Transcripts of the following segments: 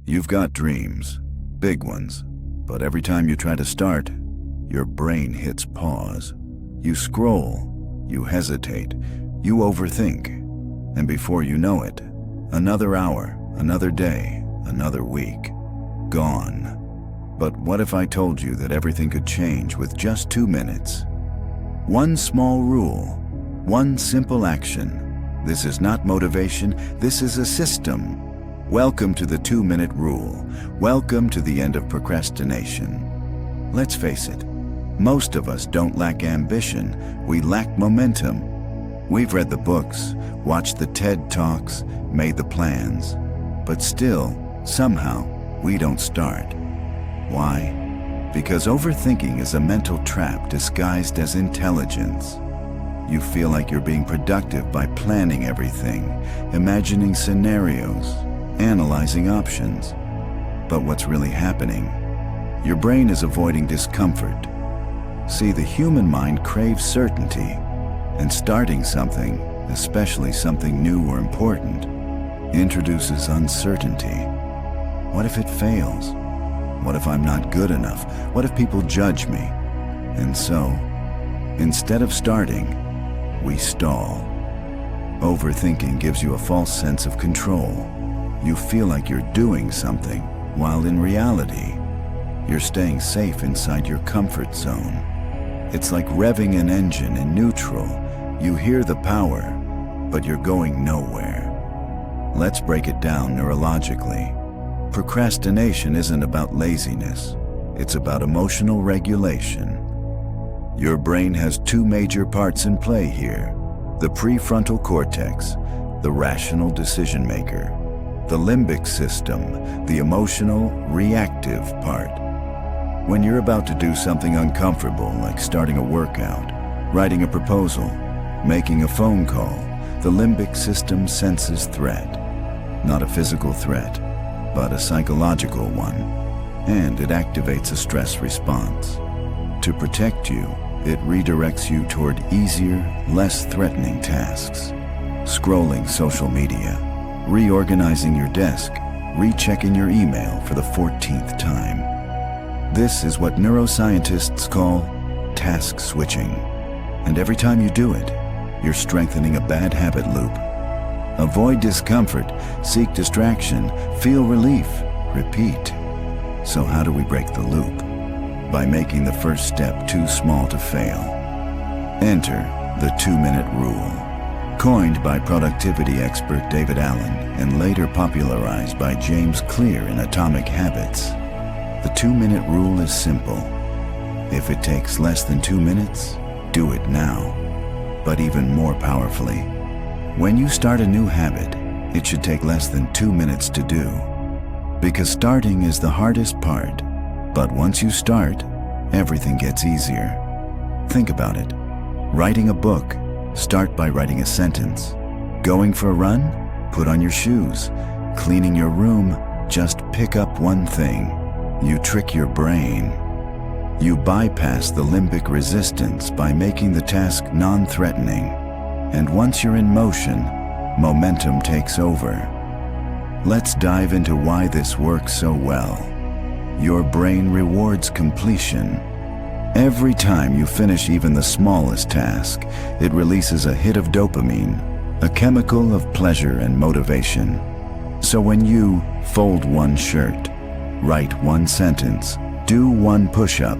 You've got dreams, big ones, but every time you try to start, your brain hits pause. You scroll, you hesitate, you overthink, and before you know it, another hour, another day, another week, gone. But what if I told you that everything could change with just 2 minutes? One small rule, one simple action. This is not motivation, this is a system. Welcome to the 2-minute rule. Welcome to the end of procrastination. Let's face it, most of us don't lack ambition, we lack momentum. We've read the books, watched the TED Talks, made the plans, but still, somehow, we don't start. Why? Because overthinking is a mental trap disguised as intelligence. You feel like you're being productive by planning everything, imagining scenarios, analyzing options. But what's really happening? Your brain is avoiding discomfort. See, the human mind craves certainty, and starting something, especially something new or important, introduces uncertainty. What if it fails? What if I'm not good enough? What if people judge me? And so, instead of starting, we stall. Overthinking gives you a false sense of control. You feel like you're doing something, while in reality, you're staying safe inside your comfort zone. It's like revving an engine in neutral. You hear the power, but you're going nowhere. Let's break it down neurologically. Procrastination isn't about laziness. It's about emotional regulation. Your brain has 2 major parts in play here. The prefrontal cortex, the rational decision maker. The limbic system, the emotional, reactive part. When you're about to do something uncomfortable, like starting a workout, writing a proposal, making a phone call, the limbic system senses threat. Not a physical threat, but a psychological one, and it activates a stress response. To protect you, it redirects you toward easier, less threatening tasks. Scrolling social media, reorganizing your desk, rechecking your email for the 14th time. This is what neuroscientists call task switching. And every time you do it, you're strengthening a bad habit loop. Avoid discomfort, seek distraction, feel relief, repeat. So how do we break the loop? By making the first step too small to fail. Enter the 2-minute rule. Coined by productivity expert David Allen and later popularized by James Clear in Atomic Habits, the 2-minute rule is simple. If it takes less than 2 minutes, do it now. But even more powerfully, when you start a new habit, it should take less than 2 minutes to do. Because starting is the hardest part, but once you start, everything gets easier. Think about it. Writing a book, start by writing a sentence. Going for a run? Put on your shoes. Cleaning your room? Just pick up one thing. You trick your brain. You bypass the limbic resistance by making the task non-threatening. And once you're in motion, momentum takes over. Let's dive into why this works so well. Your brain rewards completion. Every time you finish even the smallest task, it releases a hit of dopamine, a chemical of pleasure and motivation. So when you fold one shirt, write one sentence, do one push-up,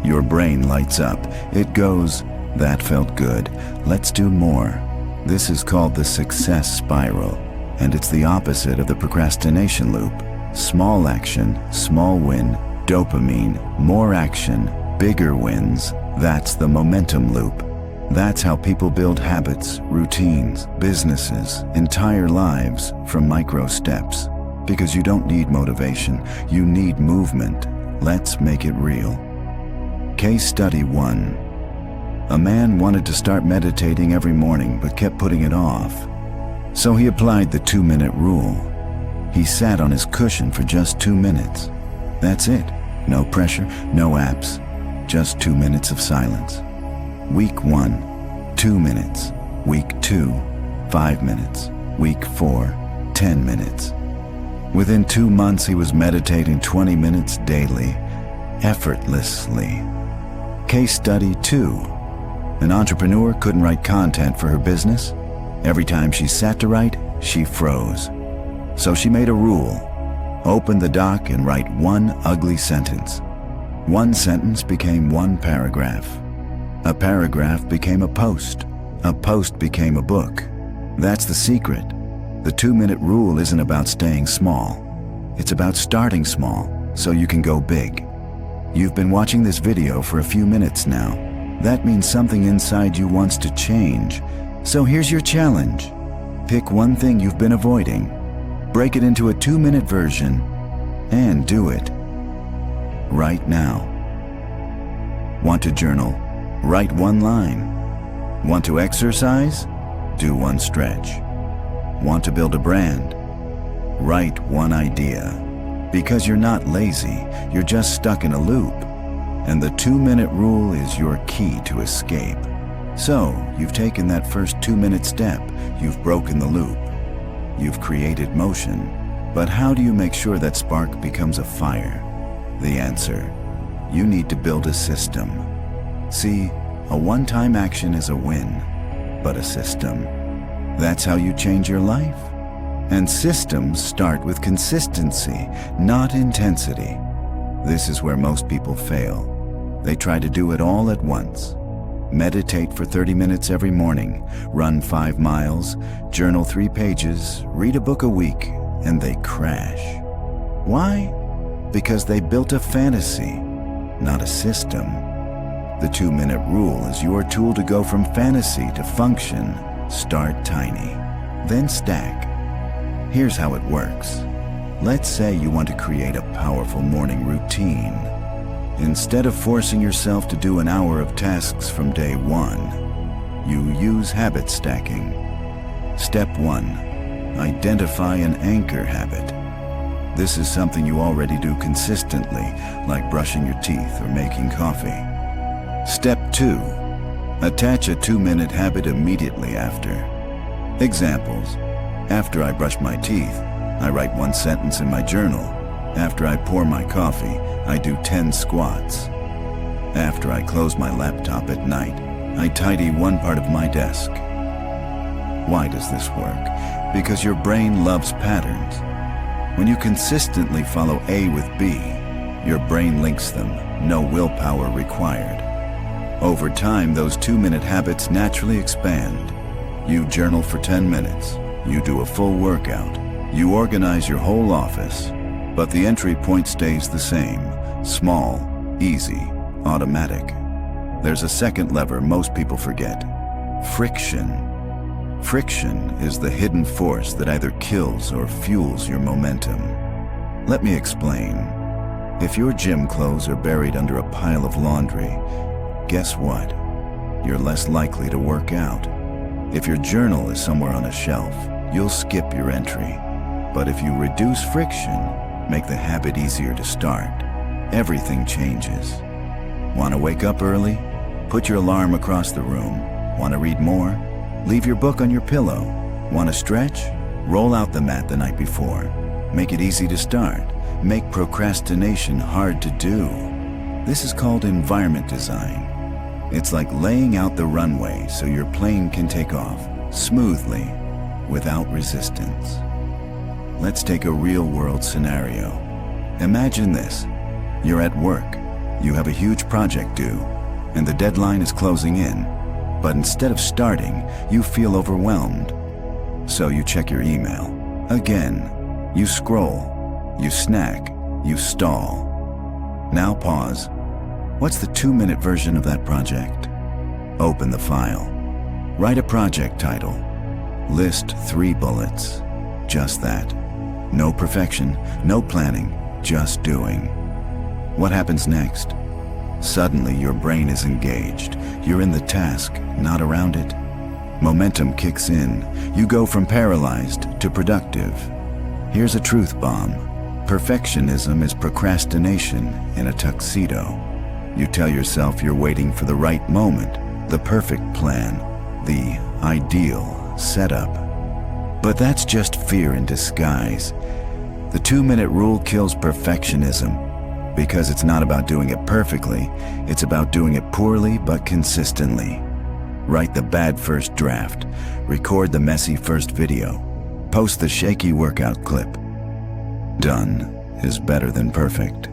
your brain lights up. It goes, "That felt good. Let's do more." This is called the success spiral, and it's the opposite of the procrastination loop. Small action, small win, dopamine, more action, bigger wins. That's the momentum loop. That's how people build habits, routines, businesses, entire lives from micro steps. Because you don't need motivation, you need movement. Let's make it real. Case study 1. A man wanted to start meditating every morning but kept putting it off. So he applied the 2-minute rule. He sat on his cushion for just 2 minutes. That's it. No pressure, no apps, just 2 minutes of silence. Week 1, 2 minutes. Week 2, 5 minutes. Week 4, 10 minutes. Within 2 months, he was meditating 20 minutes daily, effortlessly. Case study 2. An entrepreneur couldn't write content for her business. Every time she sat to write, she froze. So she made a rule. Open the doc and write one ugly sentence. One sentence became one paragraph. A paragraph became a post. A post became a book. That's the secret. The 2-minute rule isn't about staying small. It's about starting small so you can go big. You've been watching this video for a few minutes now. That means something inside you wants to change. So here's your challenge. Pick one thing you've been avoiding, break it into a 2-minute version, and do it right now. Want to journal? Write one line. Want to exercise? Do one stretch. Want to build a brand? Write one idea. Because you're not lazy, you're just stuck in a loop. And the 2-minute rule is your key to escape. So, you've taken that first 2-minute step, you've broken the loop. You've created motion. But how do you make sure that spark becomes a fire? The answer: you need to build a system. See, a one-time action is a win, but a system, that's how you change your life. And systems start with consistency, not intensity. This is where most people fail. They try to do it all at once. Meditate for 30 minutes every morning, run 5 miles, journal 3 pages, read a book a week, and they crash. Why? Because they built a fantasy, not a system. The 2-minute rule is your tool to go from fantasy to function. Start tiny, then stack. Here's how it works. Let's say you want to create a powerful morning routine. Instead of forcing yourself to do an hour of tasks from day 1, you use habit stacking. Step 1. Identify an anchor habit. This is something you already do consistently, like brushing your teeth or making coffee. Step 2. Attach a 2-minute habit immediately after. Examples: after I brush my teeth, I write 1 sentence in my journal. After I pour my coffee, I do 10 squats. After I close my laptop at night, I tidy one part of my desk. Why does this work? Because your brain loves patterns. When you consistently follow A with B, your brain links them, no willpower required. Over time, those 2-minute habits naturally expand. You journal for 10 minutes. You do a full workout. You organize your whole office. But the entry point stays the same: small, easy, automatic. There's a second lever most people forget: friction. Friction is the hidden force that either kills or fuels your momentum. Let me explain. If your gym clothes are buried under a pile of laundry, guess what? You're less likely to work out. If your journal is somewhere on a shelf, you'll skip your entry. But if you reduce friction, make the habit easier to start, everything changes. Want to wake up early? Put your alarm across the room. Want to read more? Leave your book on your pillow. Want to stretch? Roll out the mat the night before. Make it easy to start. Make procrastination hard to do. This is called environment design. It's like laying out the runway so your plane can take off smoothly, without resistance. Let's take a real-world scenario. Imagine this. You're at work. You have a huge project due, and the deadline is closing in. But instead of starting, you feel overwhelmed. So you check your email. Again, you scroll, you snack, you stall. Now pause. What's the 2-minute version of that project? Open the file. Write a project title. List 3 bullets. Just that. No perfection, no planning, just doing. What happens next? Suddenly your brain is engaged. You're in the task, not around it. Momentum kicks in. You go from paralyzed to productive. Here's a truth bomb. Perfectionism is procrastination in a tuxedo. You tell yourself you're waiting for the right moment, the perfect plan, the ideal setup. But that's just fear in disguise. The 2-minute rule kills perfectionism because it's not about doing it perfectly, it's about doing it poorly but consistently. Write the bad first draft, record the messy first video, post the shaky workout clip. Done is better than perfect.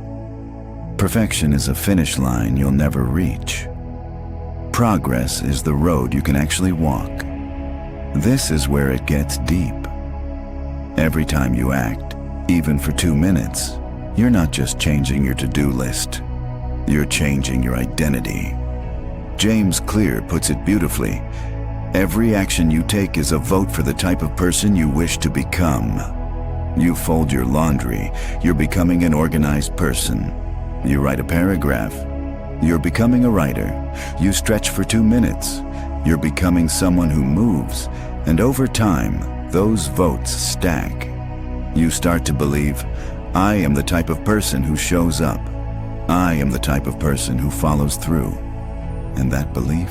Perfection is a finish line you'll never reach. Progress is the road you can actually walk. This is where it gets deep. Every time you act, even for 2 minutes, you're not just changing your to-do list. You're changing your identity. James Clear puts it beautifully. Every action you take is a vote for the type of person you wish to become. You fold your laundry, you're becoming an organized person. You write a paragraph, you're becoming a writer. You stretch for 2 minutes, you're becoming someone who moves. And over time, those votes stack. You start to believe, I am the type of person who shows up. I am the type of person who follows through. And that belief,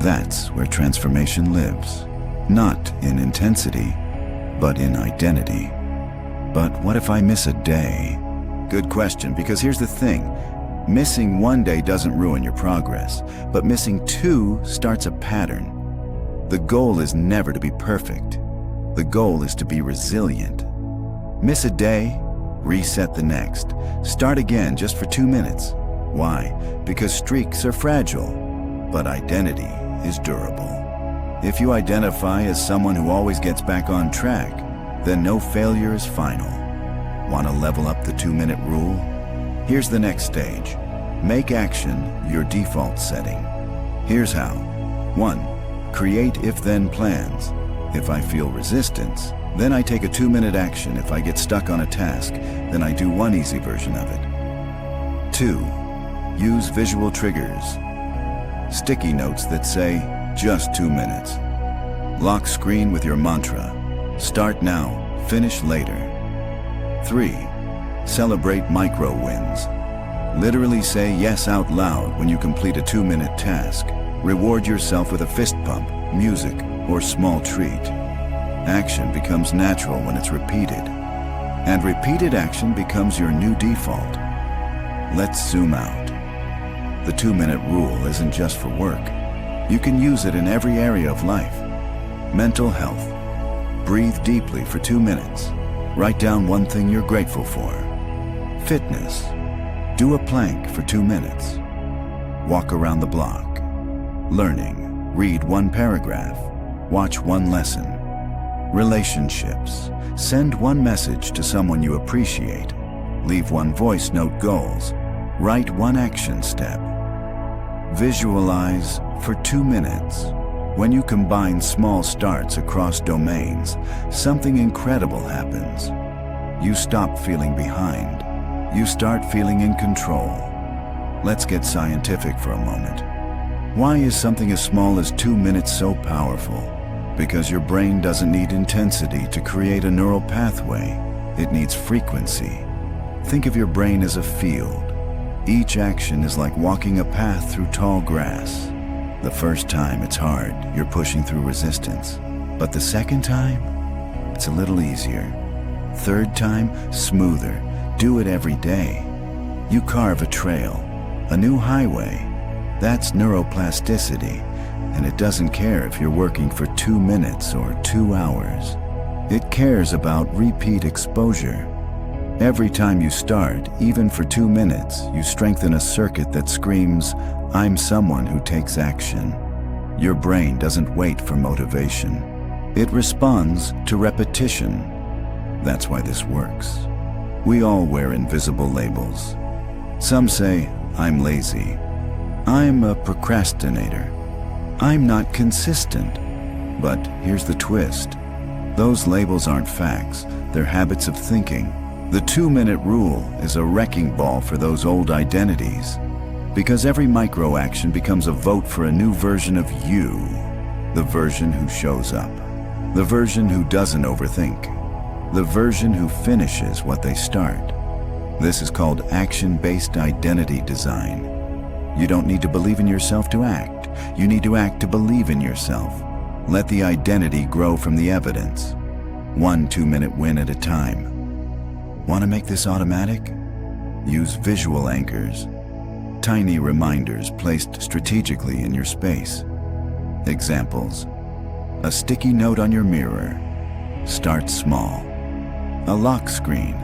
that's where transformation lives. Not in intensity, but in identity. But what if I miss a day? Good question, because here's the thing. Missing 1 day doesn't ruin your progress, but missing 2 starts a pattern. The goal is never to be perfect. The goal is to be resilient. Miss a day, reset the next. Start again just for 2 minutes. Why? Because streaks are fragile, but identity is durable. If you identify as someone who always gets back on track, then no failure is final. Want to level up the 2-minute rule? Here's the next stage. Make action your default setting. Here's how. 1. Create if-then plans. If I feel resistance, then I take a 2-minute action. If I get stuck on a task, then I do one easy version of it. 2. Use visual triggers. Sticky notes that say, just 2 minutes. Lock screen with your mantra. Start now, finish later. 3. Celebrate micro wins. Literally say yes out loud when you complete a 2-minute task. Reward yourself with a fist pump, music, or small treat. Action becomes natural when it's repeated. And repeated action becomes your new default. Let's zoom out. The 2-minute rule isn't just for work. You can use it in every area of life. Mental health. Breathe deeply for 2 minutes. Write down one thing you're grateful for. Fitness. Do a plank for 2 minutes. Walk around the block. Learning. Read 1 paragraph. Watch 1 lesson. Relationships. Send 1 message to someone you appreciate. Leave 1 voice note goals. Write 1 action step. Visualize for 2 minutes. When you combine small starts across domains, something incredible happens. You stop feeling behind. You start feeling in control. Let's get scientific for a moment. Why is something as small as 2 minutes so powerful? Because your brain doesn't need intensity to create a neural pathway. It needs frequency. Think of your brain as a field. Each action is like walking a path through tall grass. The first time it's hard, you're pushing through resistance. But the second time, it's a little easier. Third time, smoother. Do it every day. You carve a trail, a new highway. That's neuroplasticity, and it doesn't care if you're working for 2 minutes or 2 hours. It cares about repeat exposure. Every time you start, even for 2 minutes, you strengthen a circuit that screams, I'm someone who takes action. Your brain doesn't wait for motivation. It responds to repetition. That's why this works. We all wear invisible labels. Some say, I'm lazy. I'm a procrastinator. I'm not consistent. But here's the twist. Those labels aren't facts, they're habits of thinking. The 2-minute rule is a wrecking ball for those old identities. Because every micro-action becomes a vote for a new version of you. The version who shows up. The version who doesn't overthink. The version who finishes what they start. This is called action-based identity design. You don't need to believe in yourself to act. You need to act to believe in yourself. Let the identity grow from the evidence. 1 2-minute win at a time. Want to make this automatic? Use visual anchors, tiny reminders placed strategically in your space. Examples: a sticky note on your mirror. Start small. A lock screen.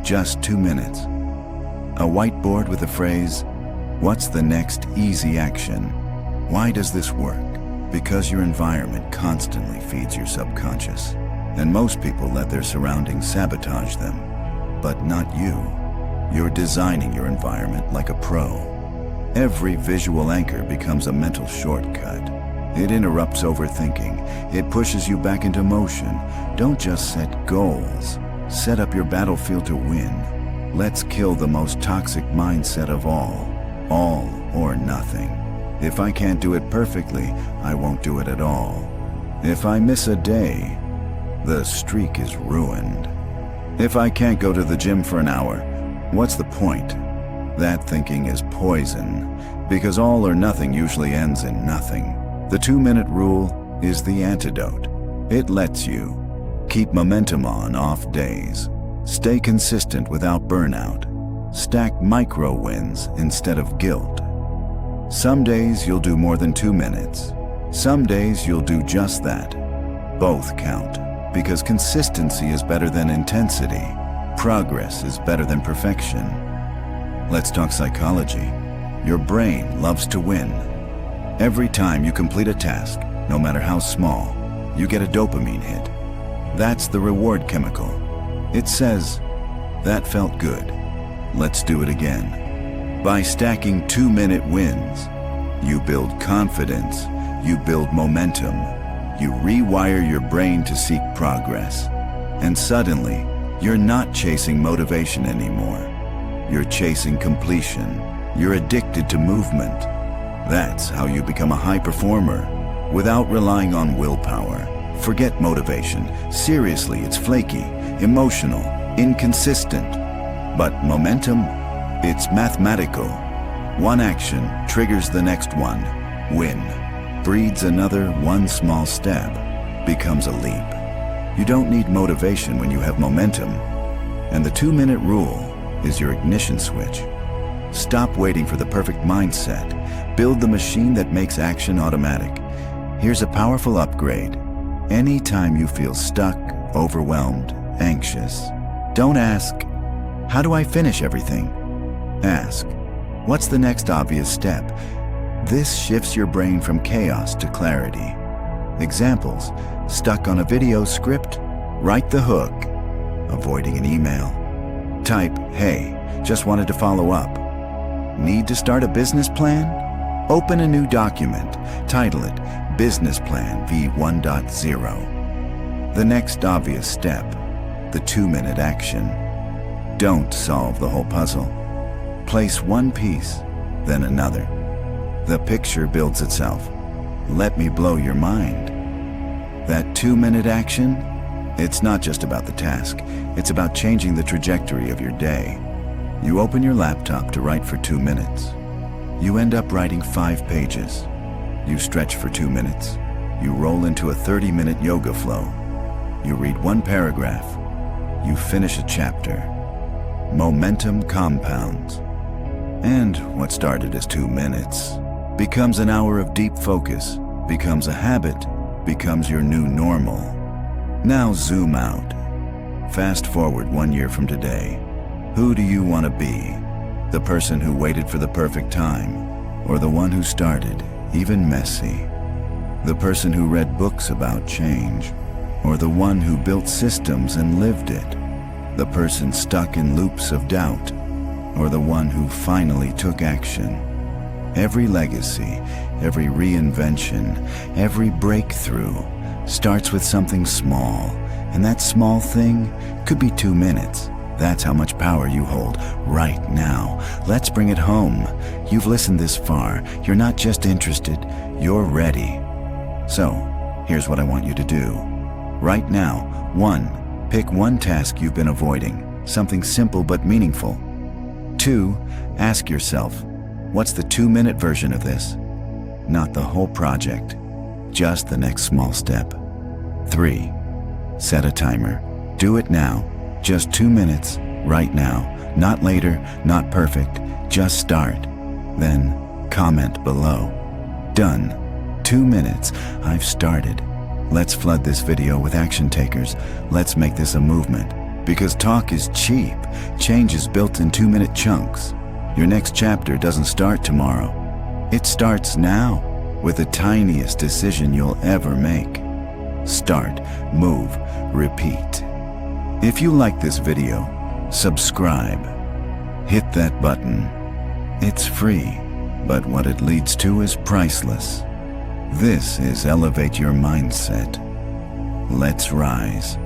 Just 2 minutes. A whiteboard with the phrase, "What's the next easy action?" Why does this work? Because your environment constantly feeds your subconscious, and most people let their surroundings sabotage them. But not you. You're designing your environment like a pro. Every visual anchor becomes a mental shortcut. It interrupts overthinking. It pushes you back into motion. Don't just set goals. Set up your battlefield to win. Let's kill the most toxic mindset of all or nothing. If I can't do it perfectly, I won't do it at all. If I miss a day, the streak is ruined. If I can't go to the gym for an hour, what's the point? That thinking is poison, because all or nothing usually ends in nothing. The 2-minute rule is the antidote. It lets you keep momentum on off days, stay consistent without burnout, stack micro wins instead of guilt. Some days you'll do more than 2 minutes. Some days you'll do just that. Both count, because consistency is better than intensity. Progress is better than perfection. Let's talk psychology. Your brain loves to win. Every time you complete a task, no matter how small, you get a dopamine hit. That's the reward chemical. It says, "That felt good. Let's do it again." By stacking 2-minute wins, you build confidence, you build momentum, you rewire your brain to seek progress. And suddenly, you're not chasing motivation anymore. You're chasing completion. You're addicted to movement. That's how you become a high performer, without relying on willpower. Forget motivation. Seriously, it's flaky, emotional, inconsistent. But momentum, it's mathematical. One action triggers the next one. Win. Breeds another. One small step becomes a leap. You don't need motivation when you have momentum. And the 2-minute rule is your ignition switch. Stop waiting for the perfect mindset. Build the machine that makes action automatic. Here's a powerful upgrade. Anytime you feel stuck, overwhelmed, anxious, don't ask, "How do I finish everything?" Ask, "What's the next obvious step?" This shifts your brain from chaos to clarity. Examples: stuck on a video script? Write the hook. Avoiding an email? Type, "Hey, just wanted to follow up." Need to start a business plan? Open a new document. Title it Business Plan V1.0. The next obvious step, the 2-minute action. Don't solve the whole puzzle. Place one piece, then another. The picture builds itself. Let me blow your mind. That 2-minute action, it's not just about the task. It's about changing the trajectory of your day. You open your laptop to write for 2 minutes. You end up writing 5 pages. You stretch for 2 minutes. You roll into a 30-minute yoga flow. You read 1 paragraph. You finish a chapter. Momentum compounds. And what started as 2 minutes becomes an hour of deep focus, becomes a habit, becomes your new normal. Now zoom out. Fast forward 1 year from today. Who do you want to be? The person who waited for the perfect time, or the one who started, even messy? The person who read books about change, or the one who built systems and lived it? The person stuck in loops of doubt, or the one who finally took action? Every legacy, every reinvention, every breakthrough starts with something small, and that small thing could be 2 minutes. That's how much power you hold right now. Let's bring it home. You've listened this far. You're not just interested, you're ready. So, here's what I want you to do. Right now, 1, pick one task you've been avoiding, something simple but meaningful. 2, ask yourself, what's the 2-minute version of this? Not the whole project, just the next small step. 3, set a timer. Do it now. Just 2 minutes, Right now, not later, not perfect, just start. Then comment below. Done. 2 minutes. I've started. Let's flood this video with action takers. Let's make this a movement. Because talk is cheap. Change is built in 2-minute chunks. Your next chapter doesn't start tomorrow. It starts now with the tiniest decision you'll ever make. Start, move, repeat. If you like this video, subscribe. Hit that button. It's free, but what it leads to is priceless. This is Elevate Your Mindset. Let's rise.